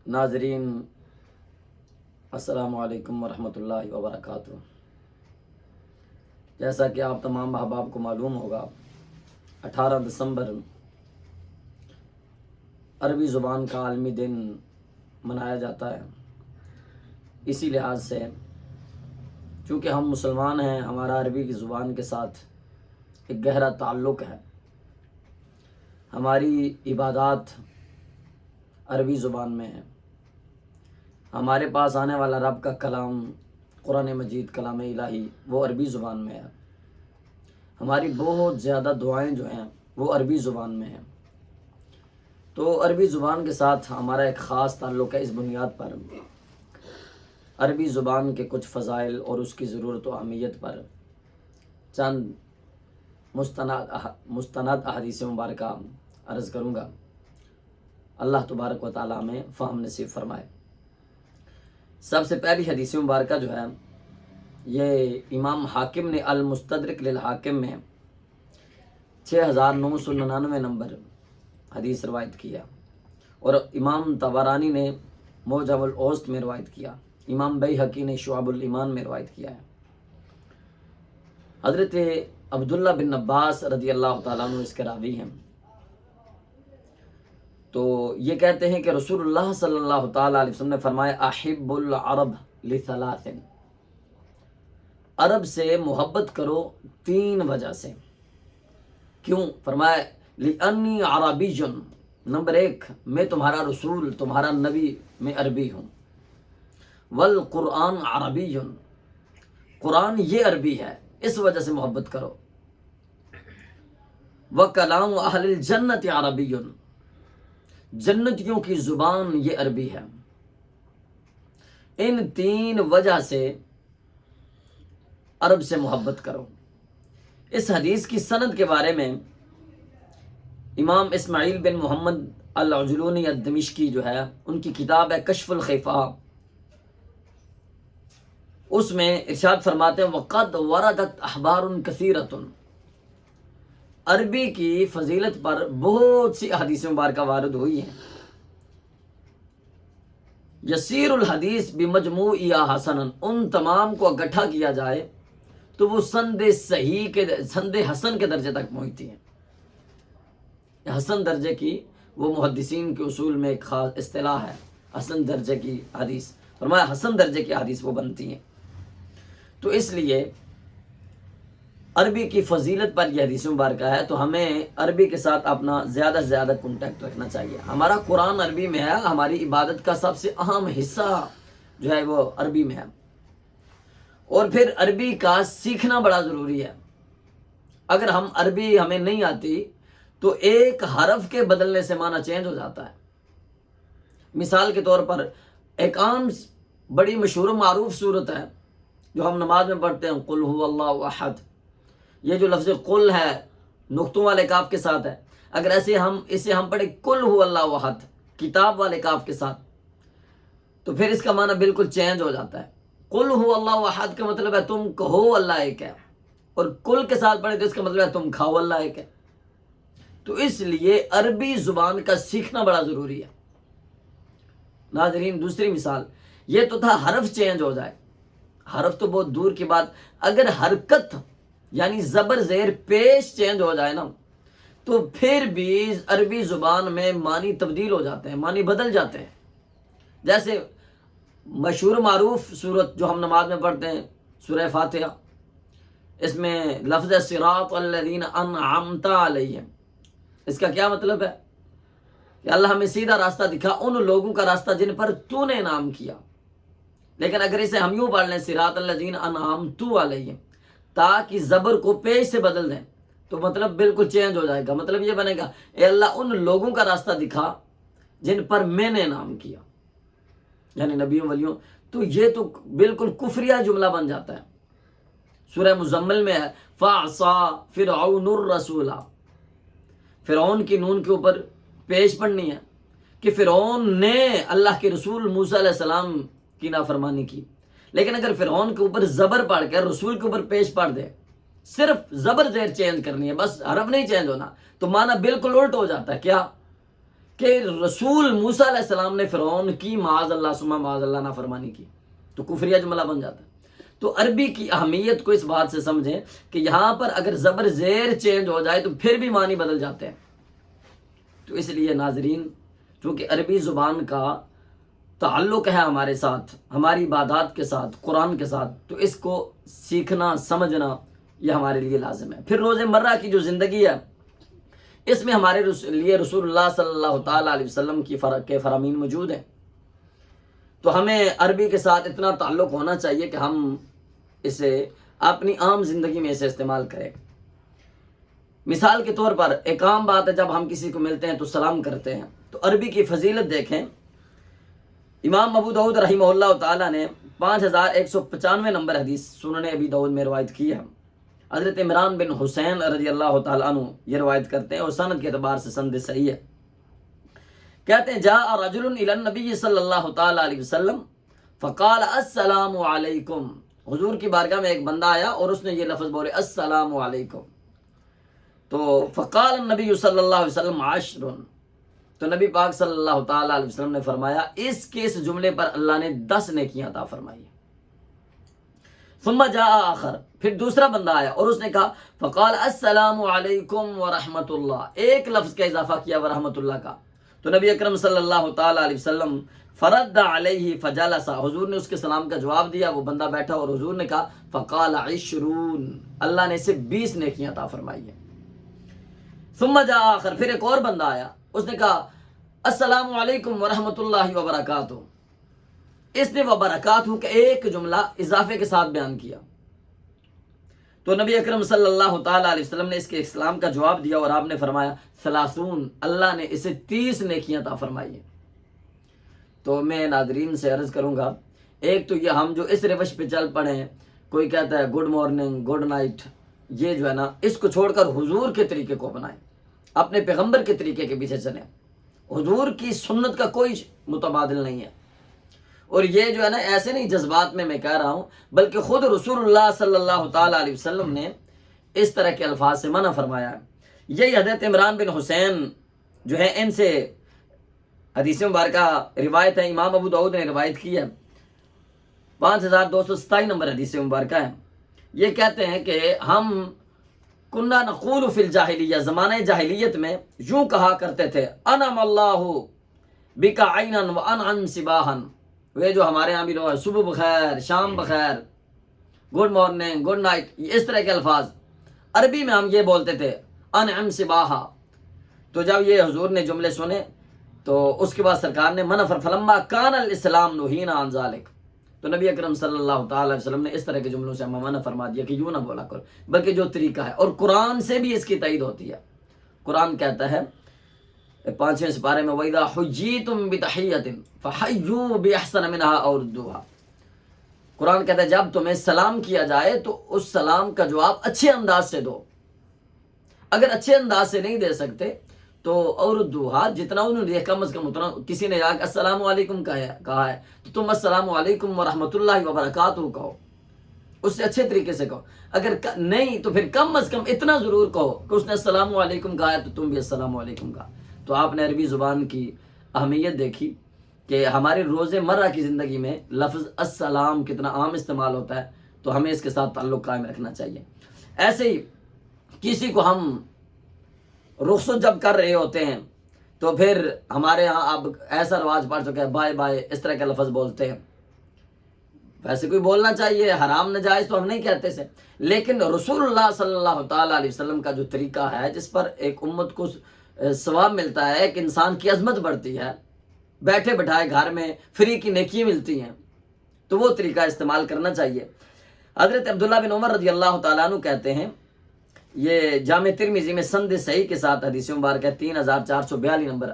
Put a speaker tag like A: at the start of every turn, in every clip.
A: ناظرین السلام علیکم ورحمۃ اللہ وبرکاتہ۔ جیسا کہ آپ تمام احباب کو معلوم ہوگا، 18 دسمبر عربی زبان کا عالمی دن منایا جاتا ہے۔ اسی لحاظ سے چونکہ ہم مسلمان ہیں، ہمارا عربی کی زبان کے ساتھ ایک گہرا تعلق ہے۔ ہماری عبادات عربی زبان میں ہیں۔ ہمارے پاس آنے والا رب کا کلام قرآن مجید کلام الہی وہ عربی زبان میں ہے۔ ہماری بہت زیادہ دعائیں جو ہیں وہ عربی زبان میں ہیں۔ تو عربی زبان کے ساتھ ہمارا ایک خاص تعلق ہے۔ اس بنیاد پر عربی زبان کے کچھ فضائل اور اس کی ضرورت و اہمیت پر چند مستند احادیث مبارکہ عرض کروں گا۔ اللہ تبارک و تعالیٰ ہمیں فہم نصیب فرمائے۔ سب سے پہلی حدیث مبارکہ جو ہے یہ امام حاکم نے المستدرک للحاکم میں 6999 نمبر حدیث روایت کیا، اور امام طبرانی نے معجم الاوسط میں روایت کیا، امام بیہقی نے شعب الایمان میں روایت کیا ہے۔ حضرت عبداللہ بن عباس رضی اللہ تعالیٰ عنہ اس کے راوی ہیں۔ تو یہ کہتے ہیں کہ رسول اللہ صلی اللہ تعالیٰ علیہ وسلم نے فرمایا احب العرب لثلاث، عرب سے محبت کرو 3 وجہ سے۔ کیوں؟ فرمایا لأنی عربی، نمبر 1 میں تمہارا رسول، تمہارا نبی، میں عربی ہوں۔ والقرآن عربی، قرآن یہ عربی ہے، اس وجہ سے محبت کرو۔ وکلام اہل الجنت عربی، جنتیوں کی زبان یہ عربی ہے۔ ان 3 وجہ سے عرب سے محبت کرو۔ اس حدیث کی سند کے بارے میں امام اسماعیل بن محمد العجلونی الدمشقی جو ہے، ان کی کتاب ہے کشف الخفاء، اس میں ارشاد فرماتے ہیں وقد وردت اخبار کثیرۃ، عربی کی فضیلت پر بہت سی احادیث مبارکہ وارد ہوئی ہیں۔ یسیر الحدیث بمجموعہ حسنا، ان تمام کو اکٹھا کیا جائے تو وہ سند صحیح کے سند حسن کے درجے تک پہنچتی ہیں۔ حسن درجے کی وہ محدثین کے اصول میں ایک خاص اصطلاح ہے، حسن درجے کی حدیث، فرمایا حسن درجے کی حدیث وہ بنتی ہیں۔ تو اس لیے عربی کی فضیلت پر یہ حدیث مبارکہ ہے، تو ہمیں عربی کے ساتھ اپنا زیادہ سے زیادہ کانٹیکٹ رکھنا چاہیے۔ ہمارا قرآن عربی میں ہے، ہماری عبادت کا سب سے اہم حصہ جو ہے وہ عربی میں ہے، اور پھر عربی کا سیکھنا بڑا ضروری ہے۔ اگر عربی ہمیں نہیں آتی تو ایک حرف کے بدلنے سے معنی چینج ہو جاتا ہے۔ مثال کے طور پر ایک عام بڑی مشہور و معروف صورت ہے جو ہم نماز میں پڑھتے ہیں، قل هو اللہ احد، یہ جو لفظ قل ہے نقطوں والے کاف کے ساتھ ہے، اگر اسے ہم پڑھیں قل هو اللہ احد کتاب والے کاف کے ساتھ، تو پھر اس کا معنی بالکل چینج ہو جاتا ہے۔ قل هو اللہ احد کا مطلب ہے تم کہو اللہ ایک ہے، اور کل کے ساتھ پڑھیں تو اس کا مطلب ہے تم کھاؤ اللہ ایک ہے۔ تو اس لیے عربی زبان کا سیکھنا بڑا ضروری ہے۔ ناظرین دوسری مثال، یہ تو تھا حرف چینج ہو جائے، حرف تو بہت دور کی بات، اگر حرکت یعنی زبر زیر پیش چینج ہو جائے نا، تو پھر بھی عربی زبان میں معنی تبدیل ہو جاتے ہیں، معنی بدل جاتے ہیں۔ جیسے مشہور معروف صورت جو ہم نماز میں پڑھتے ہیں سورہ فاتحہ، اس میں لفظ صراط الذین انعمت علیہم، اس کا کیا مطلب ہے کہ اللہ ہمیں سیدھا راستہ دکھا، ان لوگوں کا راستہ جن پر تو نے انعام کیا۔ لیکن اگر اسے ہم یوں پڑھ لیں صراط الذین انعمت علیہم، تاکہ زبر کو پیش سے بدل دیں، تو مطلب بالکل چینج ہو جائے گا۔ مطلب یہ بنے گا اے اللہ ان لوگوں کا راستہ دکھا جن پر میں نے انعام کیا، یعنی نبیوں ولیوں۔ تو یہ تو بالکل کفریہ جملہ بن جاتا ہے۔ سورہ مزمل میں ہے فَعْصَى فِرْعَوْنُ الرَّسُولَ، فرعون کی نون کے اوپر پیش پڑھنی ہے کہ فرعون نے اللہ کے رسول موسیٰ علیہ السلام کی نافرمانی کی۔ لیکن اگر فرعون کے اوپر زبر پڑھ کے رسول کے اوپر پیش پڑھ دے، صرف زبر زیر چینج کرنی ہے، بس حرف نہیں چینج ہونا، تو معنی بالکل الٹ ہو جاتا ہے۔ کیا کہ رسول موسیٰ علیہ السلام نے فرعون کی معاذ اللہ ثم معاذ اللہ نافرمانی کی تو کفریہ جملہ بن جاتا ہے۔ تو عربی کی اہمیت کو اس بات سے سمجھیں کہ یہاں پر اگر زبر زیر چینج ہو جائے تو پھر بھی معنی بدل جاتے ہیں۔ تو اس لیے ناظرین، چونکہ عربی زبان کا تعلق ہے ہمارے ساتھ، ہماری عبادات کے ساتھ، قرآن کے ساتھ، تو اس کو سیکھنا سمجھنا یہ ہمارے لیے لازم ہے۔ پھر روز مرہ کی جو زندگی ہے اس میں ہمارے لیے رسول اللہ صلی اللہ تعالیٰ علیہ وسلم کے فرامین موجود ہیں، تو ہمیں عربی کے ساتھ اتنا تعلق ہونا چاہیے کہ ہم اسے اپنی عام زندگی میں اسے استعمال کریں۔ مثال کے طور پر ایک عام بات ہے، جب ہم کسی کو ملتے ہیں تو سلام کرتے ہیں، تو عربی کی فضیلت دیکھیں۔ امام ابو داؤد رحمہ اللہ تعالیٰ نے 5195 نمبر حدیث سنن ابی داؤد میں روایت کی ہے۔ حضرت عمران بن حسین رضی اللہ تعالیٰ عنہ یہ روایت کرتے ہیں اور سند کے اعتبار سے سند صحیح ہے۔ کہتے ہیں جاء رجل الی النبی صلی اللہ تعالیٰ علیہ وسلم فقال السلام علیکم، حضور کی بارگاہ میں ایک بندہ آیا اور اس نے یہ لفظ بولے السلام علیکم، تو فقال النبی صلی اللہ علیہ وسلم عشر، تو نبی پاک صلی اللہ تعالیٰ علیہ وسلم نے فرمایا اس کے اس جملے پر اللہ نے 10 نیکیاں عطا فرمائی۔ ثم جاء آخر، پھر دوسرا بندہ آیا اور اس نے کہا فقال السلام علیکم ورحمۃ اللہ، ایک لفظ کا اضافہ کیا ورحمۃ اللہ کا، تو نبی اکرم صلی اللہ تعالیٰ علیہ وسلم فرد علیہ فجلس، حضور نے اس کے سلام کا جواب دیا، وہ بندہ بیٹھا اور حضور نے کہا فقال 20، اللہ نے اسے 20 نیکیاں عطا فرمائی ہیں۔ ثم جاء آخر، پھر ایک اور بندہ آیا، اس نے کہا السلام علیکم ورحمۃ اللہ وبرکاتہ، اس نے وبرکاتہ کا ایک جملہ اضافے کے ساتھ بیان کیا، تو نبی اکرم صلی اللہ تعالیٰ علیہ وسلم نے اس کے اسلام کا جواب دیا اور آپ نے فرمایا 30، اللہ نے اسے 30 نیکیاں عطا فرمائی ہیں۔ تو میں ناظرین سے عرض کروں گا، ایک تو یہ ہم جو اس روش پہ چل پڑے ہیں، کوئی کہتا ہے گڈ مارننگ گڈ نائٹ، یہ جو ہے نا اس کو چھوڑ کر حضور کے طریقے کو اپنائیں، اپنے پیغمبر کے طریقے کے پیچھے چلیں، حضور کی سنت کا کوئی متبادل نہیں ہے۔ اور یہ جو ہے نا ایسے نہیں جذبات میں کہہ رہا ہوں، بلکہ خود رسول اللہ صلی اللہ تعالیٰ علیہ وسلم نے اس طرح کے الفاظ سے منع فرمایا ہے۔ یہی حضرت عمران بن حسین جو ہے، ان سے حدیث مبارکہ روایت ہے، امام ابو داؤد نے روایت کی ہے، 5227 نمبر حدیث مبارکہ ہے۔ یہ کہتے ہیں کہ ہم کننا نقول فی الجاہلیہ، زمانہ جاہلیت میں یوں کہا کرتے تھے انعم اللہ بک عینا وانعم صباحا، وہ جو ہمارے ہاں بھی لوگ ہیں صبح بخیر شام بخیر، گڈ مارننگ گڈ نائٹ، اس طرح کے الفاظ عربی میں ہم یہ بولتے تھے انعم صباحا۔ تو جب یہ حضور نے جملے سنے تو اس کے بعد سرکار نے منع فلما کان الاسلام نہینا عن ذلک، تو نبی اکرم صلی اللہ تعالی علیہ وسلم نے اس طرح کے جملوں سے ہمیں منع فرما دیا کہ یوں نہ بولا کرو، بلکہ جو طریقہ ہے، اور قرآن سے بھی اس کی تائید ہوتی ہے۔ قرآن کہتا ہے 5ویں سپارے میں وَإِذَا حُيِّيتُم بِتَحِيَّةٍ فَحَيُّوا بِأَحْسَنَ مِنْهَا أَوْ رُدُّوهَا، قرآن کہتا ہے جب تمہیں سلام کیا جائے تو اس سلام کا جواب اچھے انداز سے دو، اگر اچھے انداز سے نہیں دے سکتے تو اور دوہا، جتنا انہوں نے کم از کم اتنا، کسی نے السلام علیکم کہا ہے تو تم السلام علیکم ورحمۃ اللہ وبرکاتہ کہو، اس سے اچھے طریقے سے کہو، اگر نہیں تو پھر کم از کم اتنا ضرور کہو کہ اس نے السلام علیکم کہا ہے تو تم بھی السلام علیکم کہا۔ تو آپ نے عربی زبان کی اہمیت دیکھی کہ ہمارے روز مرہ کی زندگی میں لفظ السلام کتنا عام استعمال ہوتا ہے، تو ہمیں اس کے ساتھ تعلق قائم رکھنا چاہیے۔ ایسے ہی کسی کو ہم رخصت جب کر رہے ہوتے ہیں تو پھر ہمارے ہاں اب ایسا رواج پڑ چکا ہے بائے بائے اس طرح کا لفظ بولتے ہیں، ویسے کوئی بولنا چاہیے، حرام ناجائز تو ہم نہیں کہتے سے، لیکن رسول اللہ صلی اللہ تعالیٰ علیہ وسلم کا جو طریقہ ہے جس پر ایک امت کو ثواب ملتا ہے، ایک انسان کی عظمت بڑھتی ہے، بیٹھے بٹھائے گھر میں فری کی نیکی ملتی ہیں، تو وہ طریقہ استعمال کرنا چاہیے۔ حضرت عبداللہ بن عمر رضی اللہ تعالیٰ عنہ کہتے ہیں، یہ جامع ترمذی میں سند صحیح کے ساتھ حدیث مبارک ہے، 3442 نمبر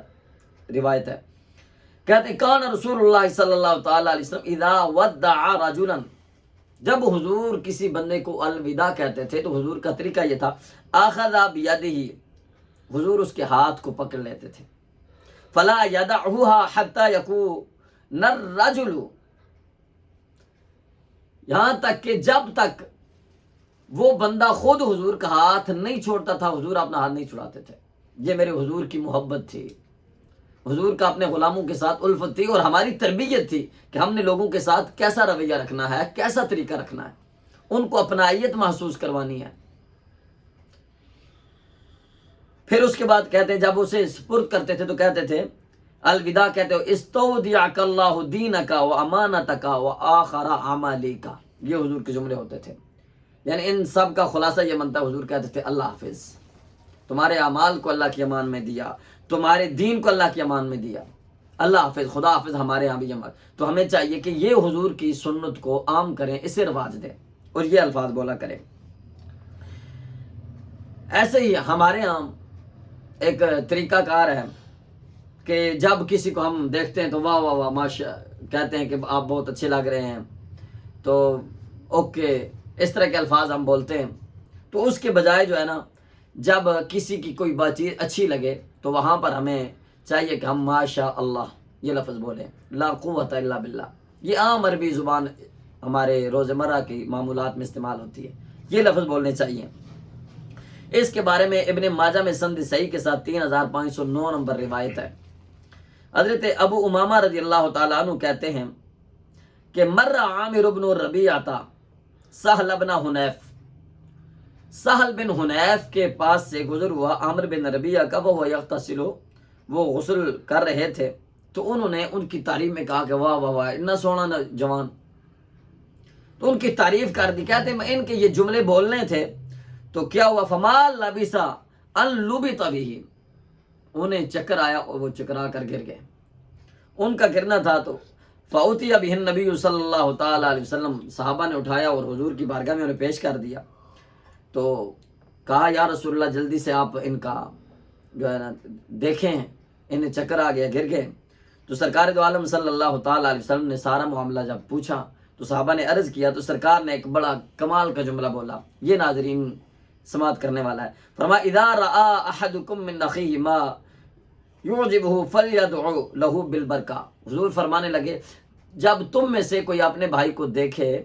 A: روایت ہے، کہتے ہیں کان رسول اللہ صلی اللہ تعالیٰ علیہ وسلم اذا ودع رجلا، جب حضور کسی بندے کو الوداع کہتے تھے تو حضور کا طریقہ یہ تھا اخذ بیدہ، حضور اس کے ہاتھ کو پکڑ لیتے تھے، فلا یدعها حتى یکون الرجل، یہاں تک کہ جب تک وہ بندہ خود حضور کا ہاتھ نہیں چھوڑتا تھا، حضور اپنا ہاتھ نہیں چھڑاتے تھے، یہ میرے حضور کی محبت تھی۔ حضور کا اپنے غلاموں کے ساتھ الفت تھی، اور ہماری تربیت تھی کہ ہم نے لوگوں کے ساتھ کیسا رویہ رکھنا ہے، کیسا طریقہ رکھنا ہے، ان کو اپنائیت محسوس کروانی ہے۔ پھر اس کے بعد کہتے ہیں جب اسے سپرد کرتے تھے تو کہتے تھے الوداع، کہتے ہو استودعک اللہ دینک و امانتک و آخر اعمالک، یہ حضور کے جملے ہوتے تھے۔ یعنی ان سب کا خلاصہ یہ بنتا، حضور کہتے تھے اللہ حافظ، تمہارے اعمال کو اللہ کی امان میں دیا، تمہارے دین کو اللہ کی امان میں دیا، اللہ حافظ، خدا حافظ ہمارے ہاں بھی امان۔ تو ہمیں چاہیے کہ یہ حضور کی سنت کو عام کریں، اسے رواج دیں اور یہ الفاظ بولا کریں۔ ایسے ہی ہمارے ہاں ایک طریقہ کار ہے کہ جب کسی کو ہم دیکھتے ہیں تو واہ واہ واہ ماشاء کہتے ہیں کہ آپ بہت اچھے لگ رہے ہیں، تو اوکے، اس طرح کے الفاظ ہم بولتے ہیں۔ تو اس کے بجائے جو ہے نا، جب کسی کی کوئی بات چیز اچھی لگے تو وہاں پر ہمیں چاہیے کہ ہم ماشاء اللہ یہ لفظ بولیں، لا قوت الا باللہ۔ یہ عام عربی زبان ہمارے روزمرہ کی معمولات میں استعمال ہوتی ہے، یہ لفظ بولنے چاہیے۔ اس کے بارے میں ابن ماجہ میں سند صحیح کے ساتھ 3509 نمبر روایت ہے۔ حضرت ابو امامہ رضی اللہ تعالیٰ عنہ کہتے ہیں کہ مر عامر بن ربیعہ سہل بن حنیف، سہل بن حنیف کے پاس سے گزر ہوا عامر بن ربیعہ کا، وہ یغتسل، وہ غسل کر رہے تھے، تو انہوں نے ان کی تعریف میں کہا کہ واہ واہ واہ اتنا سونا جوان، تو ان کی تعریف کر دی۔ کہتے ہیں ان کے یہ جملے بولنے تھے تو کیا ہوا، فما لبث ان لبث به، انہیں چکر آیا اور وہ چکرا کر گر گئے، ان کا گرنا تھا۔ تو فاوتی به النبی صلی اللہ تعالی علیہ وسلم، صحابہ نے اٹھایا اور حضور کی بارگاہ میں انہیں پیش کر دیا، تو کہا یا رسول اللہ جلدی سے آپ ان کا جو ہے نا دیکھیں، انہیں چکر آ گیا، گر گئے۔ تو سرکار دو عالم صلی اللہ تعالی علیہ وسلم نے سارا معاملہ جب پوچھا تو صحابہ نے عرض کیا، تو سرکار نے ایک بڑا کمال کا جملہ بولا، یہ ناظرین سماعت کرنے والا ہے۔ فرمایا اذا رأى احدكم من اخيه ما يعجبه فليدعو له بالبرکہ، حضور فرمانے لگے جب تم میں سے کوئی اپنے بھائی کو دیکھے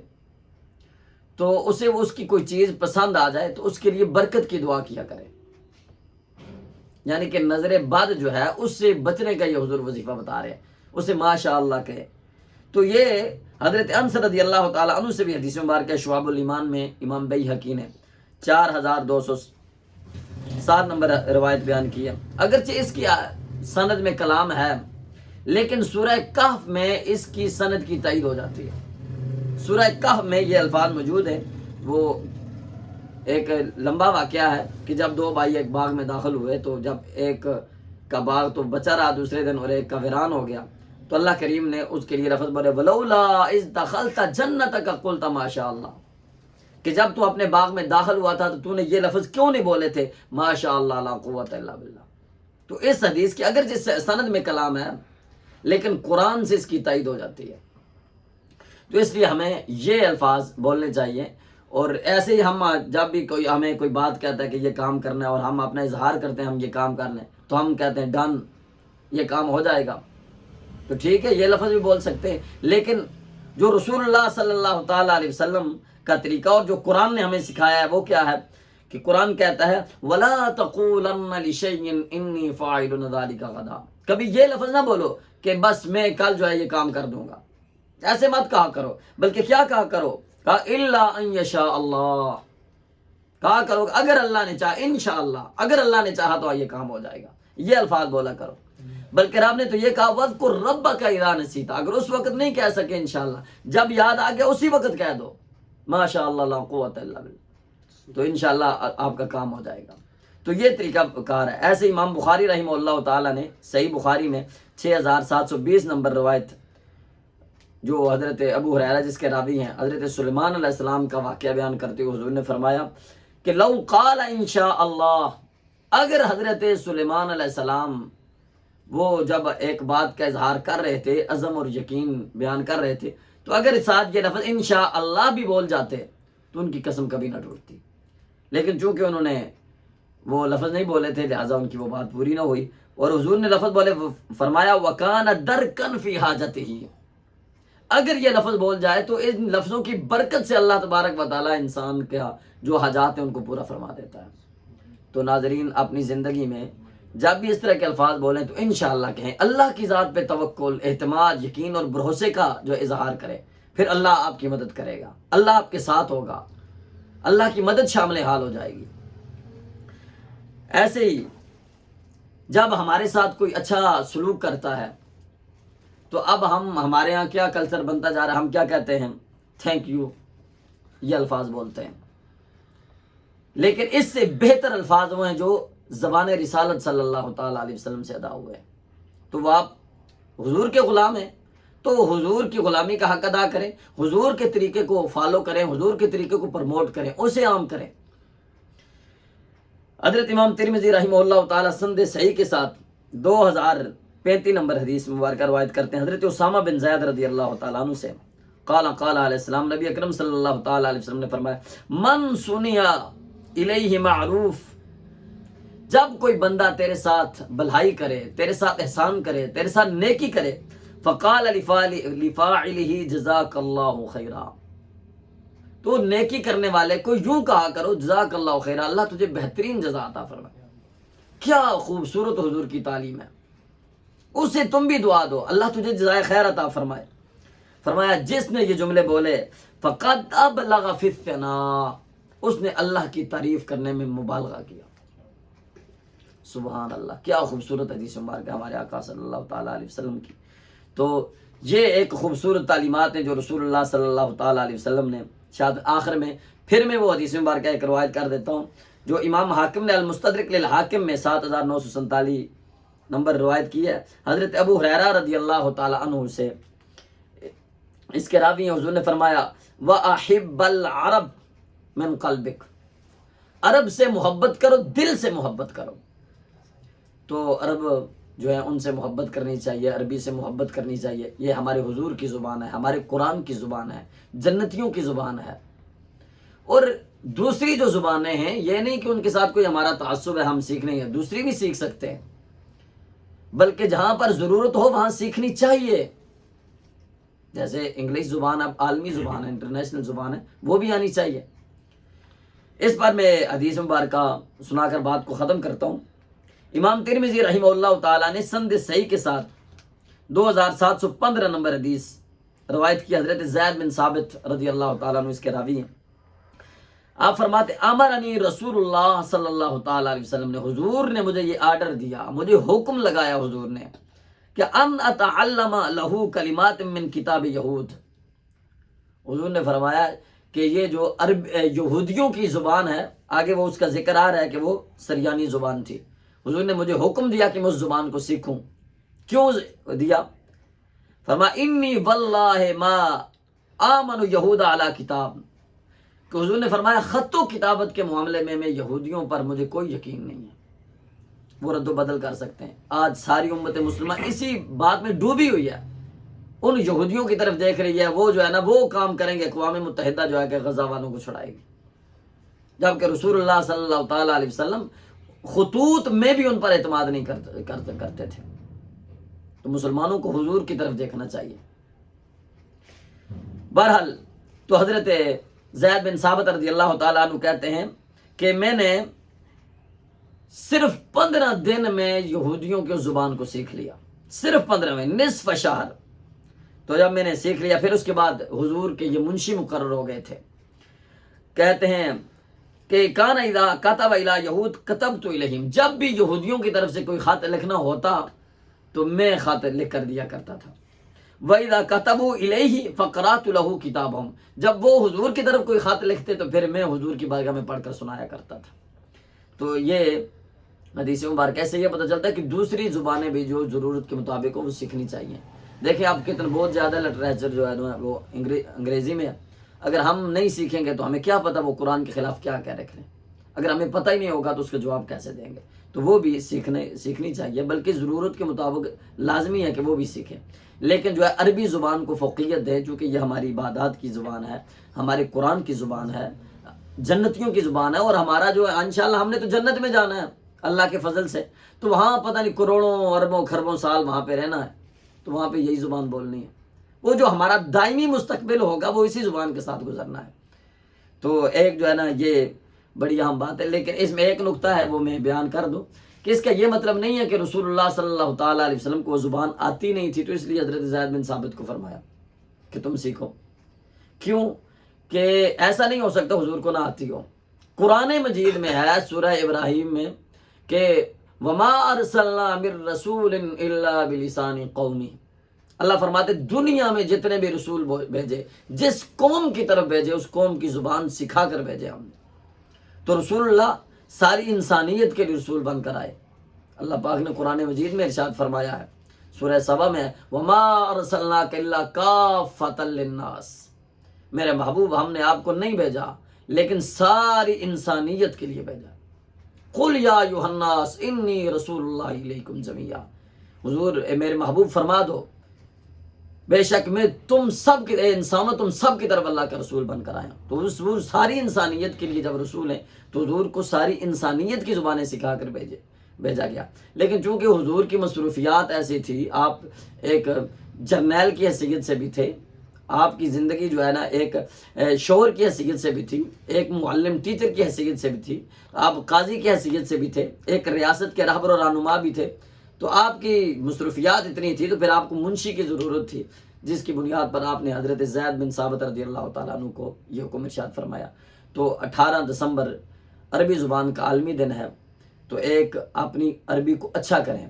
A: تو اسے اس کی کوئی چیز پسند آ جائے تو اس کے لیے برکت کی دعا کیا کرے، یعنی کہ نظر بد جو ہے اس سے بچنے کا یہ حضور وظیفہ بتا رہے ہیں، اسے ماشاء اللہ کہے۔ تو یہ حضرت انس رضی اللہ تعالیٰ عنہ سے بھی حدیث مبارکہ شعب الایمان میں امام بیہقی نے 4207 نمبر روایت بیان کی ہے۔ اگرچہ اس کی سند میں کلام ہے، لیکن سورہ کہف میں اس کی سند کی تائید ہو جاتی ہے۔ سورہ کہف میں یہ الفاظ موجود ہیں، وہ ایک لمبا واقعہ ہے کہ جب دو بھائی ایک باغ میں داخل ہوئے، تو جب ایک کا باغ تو بچا رہا دوسرے دن اور ایک کا ویران ہو گیا، تو اللہ کریم نے اس کے لیے لفظ بولے ولولا اذ دخلت جنتک قلت ما شاء اللہ، کہ جب تو اپنے باغ میں داخل ہوا تھا تو تو نے یہ لفظ کیوں نہیں بولے تھے ماشاء اللہ لا قوت الا باللہ۔ تو اس حدیث کی اگر جس سند میں کلام ہے لیکن قرآن سے اس کی تائید ہو جاتی ہے، تو اس لیے ہمیں یہ الفاظ بولنے چاہیے۔ اور ایسے ہی ہم جب بھی کوئی ہمیں کوئی بات کہتا ہے کہ یہ کام کرنا ہے اور ہم اپنا اظہار کرتے ہیں ہم یہ کام کر لیں، تو ہم کہتے ہیں ڈن، یہ کام ہو جائے گا، تو ٹھیک ہے یہ لفظ بھی بول سکتے ہیں، لیکن جو رسول اللہ صلی اللہ تعالیٰ علیہ وسلم کا طریقہ اور جو قرآن نے ہمیں سکھایا ہے وہ کیا ہے کہ قرآن کہتا ہے وَلَا تَقُولَنَّ لِشَيْءٍ إِنِّي فَاعِلٌ ذَلِكَ غَدًا، کبھی یہ لفظ نہ بولو کہ بس میں کل جو ہے یہ کام کر دوں گا، ایسے مت کہا کرو، بلکہ کیا کہا کرو، کہا اِلَّا أَن يَشَاءَ اللَّهُ، کہا کرو اگر اللہ نے چاہا، انشاءاللہ اگر اللہ نے چاہا تو یہ کام ہو جائے گا، یہ الفاظ بولا کرو۔ بلکہ رب نے تو یہ کہا وَاذْكُرْ رَبَّكَ إِذَا نَسِيتَ، اگر اس وقت نہیں کہہ سکے انشاءاللہ، جب یاد آ گیا اسی وقت کہہ دو ماشاء اللہ لا قوت الا باللہ، تو انشاءاللہ آپ کا کام ہو جائے گا۔ تو یہ طریقہ کار ہے۔ ایسے امام بخاری رحمہ اللہ تعالیٰ نے صحیح بخاری میں 6720 نمبر روایت، جو حضرت ابو ہریرہ جس کے راوی ہیں، حضرت سلیمان علیہ السلام کا واقعہ بیان کرتے ہوئے حضور نے فرمایا کہ لو قال انشاء اللہ، اگر حضرت سلیمان علیہ السلام وہ جب ایک بات کا اظہار کر رہے تھے، عزم اور یقین بیان کر رہے تھے، تو اگر ساتھ یہ لفظ انشاء اللہ بھی بول جاتے تو ان کی قسم کبھی نہ ٹوٹتی، لیکن چونکہ انہوں نے وہ لفظ نہیں بولے تھے لہٰذا ان کی وہ بات پوری نہ ہوئی، اور حضور نے لفظ بولے، فرمایا وَكَانَ دَرْكًا فِي حَاجَتِهِ، اگر یہ لفظ بول جائے تو ان لفظوں کی برکت سے اللہ تبارک و تعالیٰ انسان کا جو حاجات ہیں ان کو پورا فرما دیتا ہے۔ تو ناظرین اپنی زندگی میں جب بھی اس طرح کے الفاظ بولیں تو انشاءاللہ کہیں، اللہ کی ذات پہ توکل، اعتماد، یقین اور بھروسے کا جو اظہار کرے، پھر اللہ آپ کی مدد کرے گا، اللہ آپ کے ساتھ ہوگا، اللہ کی مدد شامل حال ہو جائے گی۔ ایسے ہی جب ہمارے ساتھ کوئی اچھا سلوک کرتا ہے تو اب ہمارے ہاں کیا کلچر بنتا جا رہا ہے، ہم کیا کہتے ہیں؟ تھینک یو، یہ الفاظ بولتے ہیں۔ لیکن اس سے بہتر الفاظ وہ ہیں جو زبان رسالت صلی اللہ تعالیٰ علیہ وسلم سے ادا ہوئے، تو وہ آپ حضور کے غلام ہیں تو حضور کی غلامی کا حق ادا کریں، حضور کے طریقے کو فالو کریں، حضور کے طریقے کو پروموٹ کریں، اسے عام کریں۔ حضرت امام ترمذی رحمہ اللہ تعالیٰ سند صحیح کے ساتھ 2035 نمبر حدیث مبارکہ روایت کرتے ہیں حضرت اسامہ بن زید رضی اللہ تعالیٰ عنہ سے، قال علیہ السلام، نبی اکرم صلی اللہ تعالیٰ علیہ وسلم نے فرمایا، من سنیا الیہ معروف، جب کوئی بندہ تیرے ساتھ بھلائی کرے، تیرے ساتھ احسان کرے، تیرے ساتھ نیکی کرے، فقال لفاعلہ جزاک اللہ خیرا، تو نیکی کرنے والے کو یوں کہا کرو، جزاک اللہ خیرا، اللہ تجھے بہترین جزا عطا فرمائے۔ کیا خوبصورت حضور کی تعلیم ہے، اسے تم بھی دعا دو، اللہ تجھے جزائے خیر عطا فرمائے۔ فرمایا جس نے یہ جملے بولے فقد ابلغ فی الثناء، اس نے اللہ کی تعریف کرنے میں مبالغہ کیا۔ سبحان اللہ، کیا خوبصورت حدیث مبارکہ ہمارے آقا صلی اللہ تعالیٰ علیہ وسلم کی۔ تو یہ ایک خوبصورت تعلیمات ہیں جو رسول اللہ صلی اللہ تعالیٰ علیہ وسلم نے، شاید آخر میں پھر میں وہ حدیث مبارکہ ایک روایت کر دیتا ہوں جو امام حاکم نے المستدرک للحاکم میں 7947 نمبر روایت کی ہے، حضرت ابو ہریرہ رضی اللہ تعالیٰ عنہ سے، اس کے راوی ہیں، حضور نے فرمایا وَأَحِبَّ الْعَرَبْ مِنْ قَلْبِكَ، عرب سے محبت کرو، دل سے محبت کرو۔ تو عرب جو ہے ان سے محبت کرنی چاہیے، عربی سے محبت کرنی چاہیے، یہ ہمارے حضور کی زبان ہے، ہمارے قرآن کی زبان ہے، جنتیوں کی زبان ہے۔ اور دوسری جو زبانیں ہیں یہ نہیں کہ ان کے ساتھ کوئی ہمارا تعصب ہے، ہم سیکھنے ہیں، دوسری بھی سیکھ سکتے ہیں، بلکہ جہاں پر ضرورت ہو وہاں سیکھنی چاہیے۔ جیسے انگلش زبان اب عالمی زبان ہے، انٹرنیشنل زبان ہے، وہ بھی آنی چاہیے۔ اس پر میں حدیث مبارکہ سنا کر بات کو ختم کرتا ہوں۔ امام ترمذی رحمہ اللہ تعالیٰ نے سند صحیح کے ساتھ 2715 نمبر حدیث روایت کی، حضرت زید بن ثابت رضی اللہ تعالیٰ عنہ اس کے راوی ہیں۔ آپ فرماتے امرنی رسول اللہ صلی اللہ تعالیٰ علیہ وسلم نے، حضور نے مجھے یہ آرڈر دیا، مجھے حکم لگایا حضور نے کہ ان اتعلم لہو کلمات من کتاب یہود، حضور نے فرمایا کہ یہ جو یہودیوں کی زبان ہے، آگے وہ اس کا ذکر آ رہا ہے کہ وہ سریانی زبان تھی، حضور نے مجھے حکم دیا کہ میں اس زبان کو سیکھوں۔ کیوں دیا؟ فرمایا انی واللہ ما آمن یہود علی کتاب، کہ حضور نے فرمایا خط و کتابت کے معاملے میں یہودیوں پر مجھے کوئی یقین نہیں ہے، وہ رد و بدل کر سکتے ہیں۔ آج ساری امت مسلمہ اسی بات میں ڈوبی ہوئی ہے، ان یہودیوں کی طرف دیکھ رہی ہے، وہ جو ہے نا وہ کام کریں گے، اقوام متحدہ جو ہے کہ غزہ والوں کو چھڑائے گی، جبکہ رسول اللہ صلی اللہ تعالیٰ علیہ وسلم خطوط میں بھی ان پر اعتماد نہیں کرتے تھے۔ تو مسلمانوں کو حضور کی طرف دیکھنا چاہیے۔ بہرحال تو حضرت زید بن ثابت رضی اللہ تعالیٰ عنہ کہتے ہیں کہ میں نے صرف 15 دن میں یہودیوں کی زبان کو سیکھ لیا، صرف 15 میں، نصف شہر۔ تو جب میں نے سیکھ لیا پھر اس کے بعد حضور کے یہ منشی مقرر ہو گئے تھے۔ کہتے ہیں کہ کان اذا کتب الی یہود کتبت الیہم، جب بھی یہودیوں کی طرف سے کوئی خط لکھنا ہوتا تو میں خط لکھ کر دیا کرتا تھا۔ وَإِذَا كَتَبُوا إِلَيْهِ فَقَرَأْتُ لَهُ كِتَابَهُمْ، جب وہ حضور کی طرف کوئی خط لکھتے تو پھر میں حضور کی بارگاہ میں پڑھ کر سنایا کرتا تھا۔ تو یہ حدیث مبارکہ سے یہ پتہ چلتا ہے کہ دوسری زبانیں بھی جو ضرورت کے مطابق ہو وہ سیکھنی چاہیے۔ دیکھیں آپ کتنا بہت زیادہ لٹریچر جو ہے وہ انگریزی میں ہے، اگر ہم نہیں سیکھیں گے تو ہمیں کیا پتہ وہ قرآن کے خلاف کیا کہہ رکھیں، اگر ہمیں پتہ ہی نہیں ہوگا تو اس کا جواب کیسے دیں گے؟ تو وہ بھی سیکھنی چاہیے، بلکہ ضرورت کے مطابق لازمی ہے کہ وہ بھی سیکھیں۔ لیکن جو ہے عربی زبان کو فوقیت دے، چونکہ یہ ہماری عبادات کی زبان ہے، ہمارے قرآن کی زبان ہے، جنتیوں کی زبان ہے، اور ہمارا جو ہے انشاءاللہ ہم نے تو جنت میں جانا ہے اللہ کے فضل سے، تو وہاں پتہ نہیں کروڑوں اربوں خربوں سال وہاں پہ رہنا ہے، تو وہاں پہ یہی زبان بولنی ہے۔ وہ جو ہمارا دائمی مستقبل ہوگا وہ اسی زبان کے ساتھ گزرنا ہے۔ تو ایک جو ہے نا یہ بڑی اہم بات ہے، لیکن اس میں ایک نقطہ ہے وہ میں بیان کر دوں کہ اس کا یہ مطلب نہیں ہے کہ رسول اللہ صلی اللہ تعالیٰ علیہ وسلم کو وہ زبان آتی نہیں تھی، تو اس لیے حضرت زید بن ثابت کو فرمایا کہ تم سیکھو. کیوں کہ ایسا نہیں ہو سکتا حضور کو نہ آتی ہو. قرآن مجید میں ہے سورہ ابراہیم میں کہ وما ارسلنا من رسول الا بلسان قومی. اللہ فرماتے دنیا میں جتنے بھی رسول بھیجے، جس قوم کی طرف بھیجے اس قوم کی زبان سکھا کر بھیجے ہم نے. تو رسول اللہ ساری انسانیت کے لیے رسول بن کر آئے. اللہ پاک نے قرآن مجید میں ارشاد فرمایا ہے سورہ سبا میں وما ارسلناک الا کافۃ للناس. میرے محبوب ہم نے آپ کو نہیں بھیجا لیکن ساری انسانیت کے لیے بھیجا. قل یا ایھا الناس انی رسول اللہ الیکم جمیعا. حضور میرے محبوب فرما دو بے شک میں تم سب کے انسانوں تم سب کی طرف اللہ کا رسول بن کر آیا. تو حضور ساری انسانیت کے لیے جب رسول ہیں تو حضور کو ساری انسانیت کی زبانیں سکھا کر بھیجا گیا. لیکن چونکہ حضور کی مصروفیات ایسی تھی، آپ ایک جرنیل کی حیثیت سے بھی تھے، آپ کی زندگی جو ہے نا ایک شوہر کی حیثیت سے بھی تھی، ایک معلم ٹیچر کی حیثیت سے بھی تھی، آپ قاضی کی حیثیت سے بھی تھے، ایک ریاست کے رہبر و رہنما بھی تھے. تو آپ کی مصروفیات اتنی تھی تو پھر آپ کو منشی کی ضرورت تھی، جس کی بنیاد پر آپ نے حضرت زید بن ثابت رضی اللہ تعالیٰ عنہ کو یہ حکم ارشاد فرمایا. تو 18 دسمبر عربی زبان کا عالمی دن ہے، تو ایک اپنی عربی کو اچھا کریں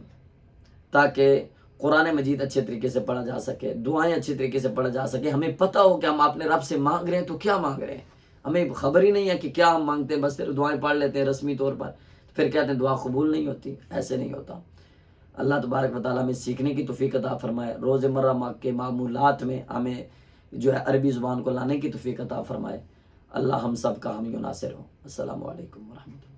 A: تاکہ قرآن مجید اچھے طریقے سے پڑھا جا سکے، دعائیں اچھے طریقے سے پڑھا جا سکے. ہمیں پتہ ہو کہ ہم اپنے رب سے مانگ رہے ہیں تو کیا مانگ رہے ہیں. ہمیں خبر ہی نہیں ہے کہ کیا ہم مانگتے ہیں، بس صرف دعائیں پڑھ لیتے ہیں رسمی طور پر، پھر کہتے ہیں دعا قبول نہیں ہوتی. ایسے نہیں ہوتا. اللہ تبارک و تعالیٰ ہمیں سیکھنے کی توفیق عطا فرمائے. روز مرہ کے معمولات میں ہمیں جو ہے عربی زبان کو لانے کی توفیق عطا فرمائے. اللہ ہم سب کا حامی و ناصر ہو. السلام علیکم ورحمۃ اللہ.